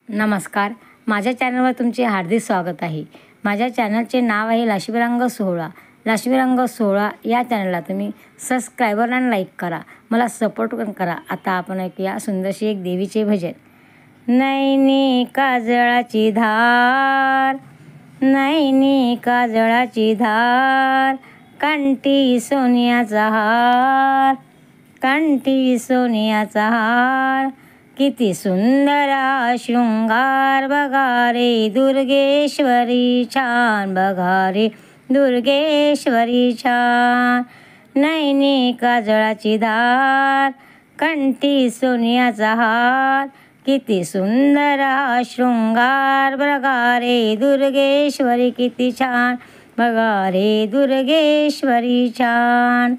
नमस्कार, माझ्या चॅनलवर तुमचे हार्दिक स्वागत आहे। माझ्या चॅनलचे नाव आहे लाशवीरंग सोहळा। लाशवीरंग सोहळा या चॅनलला तुम्ही सबस्क्राइबर आणि लाईक करा, मला सपोर्ट पण करा। आता आपण ऐकूया सुंदरशी एक देवीचे भजन। नैनी काजळाची धार, नैनी काजळाची धार, कंठी सोन्याचा हार, कंठी सोन्याचा हार, किती सुंदर शृंगार, बघा रे दुर्गेश्वरी छान, बघा रे दुर्गेश्वरी छान। नैनी काजळाची धार, कंठी सोन्याचा हार, किती सुंदर शृंगार, बघा रे दुर्गेश्वरी किती छान, बघा रे दुर्गेश्वरी छान।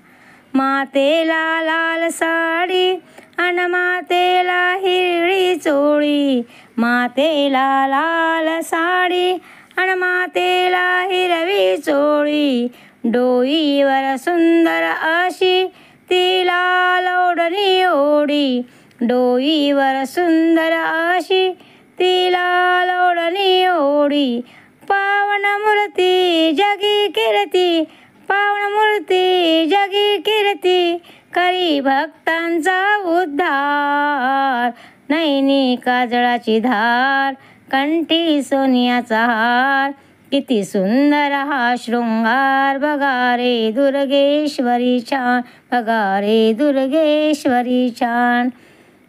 मातेला लाल साडी अन मातेला हिरवी चोळी, मातेला लाल साडी अन मातेला हिरवी चोळी, डोईवर सुंदर अशी ती लाल ओढणी ओढी, डोईवर सुंदर अशी ती लाल ओढणी ओढी। पावन मूर्ती जगी कीर्ती, पावन मूर्ती जगी कीर्ती, करी भक्तांचा उद्धार। नैनी काजळाची धार, कंठी सोन्याचा हार, किती सुंदर शृंगार, बघा रे दुर्गेश्वरी छान, बघा रे दुर्गेश्वरी छान।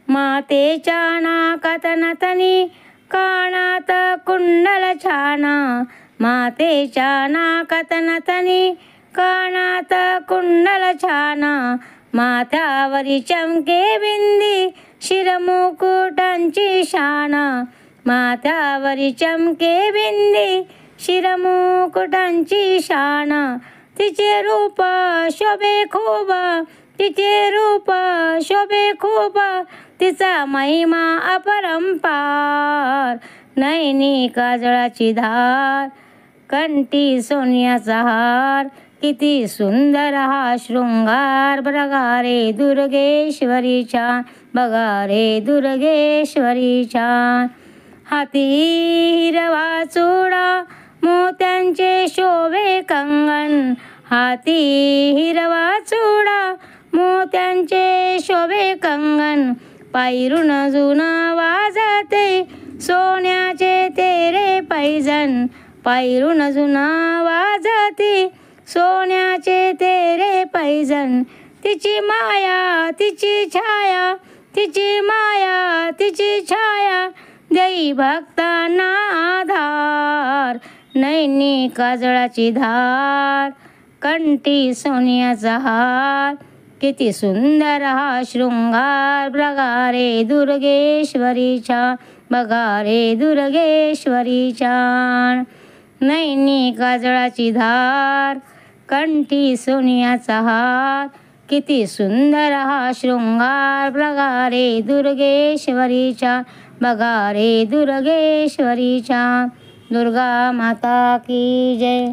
मातेच्या नाकात नथनी, कानात कुंडल छान, मातेच्या नाकात नथनी, कानात कुंडल छान, माथ्यावरी चमके बिंदी, शिरमुकुटांची शान, माथ्यावरी चमके बिंदी, शिरमुकुटांची शान। तिचे रूप शोभे खूप, तिचे रूप शोभे खूप, तिचा महिमा अपरंपार। नैनी काजळाची धार, कंठी सोन्याचा हार, किती सुंदर शृंगार, बघा रे दुर्गेश्वरी छान, बघा रे दुर्गेश्वरी छान। हाती हिरवा चुडा, मोत्यांचे शोभे कंगन, हाती हिरवा चुडा, मोत्यांचे शोभे कंगन, पायरून जुन वाजते सोन्याचे तेरे पैजन, पायरून जुन वाजते सोन्याचे तेरे पैजन। तिची माया तिची छाया, तिची माया तिची छाया, देई भक्तांना आधार। नैनी काजळाची धार, कंठी सोन्याचा हार, किती सुंदर शृंगार, बघा रे दुर्गेश्वरी छान, बघा रे दुर्गेश्वरी छान। नैनी काजळाची धार, कंठी सोन्याचा हार, किती सुंदर शृंगार, बघा रे दुर्गेश्वरी छान, बघा रे दुर्गेश्वरी छान। दुर्गा माता की जय।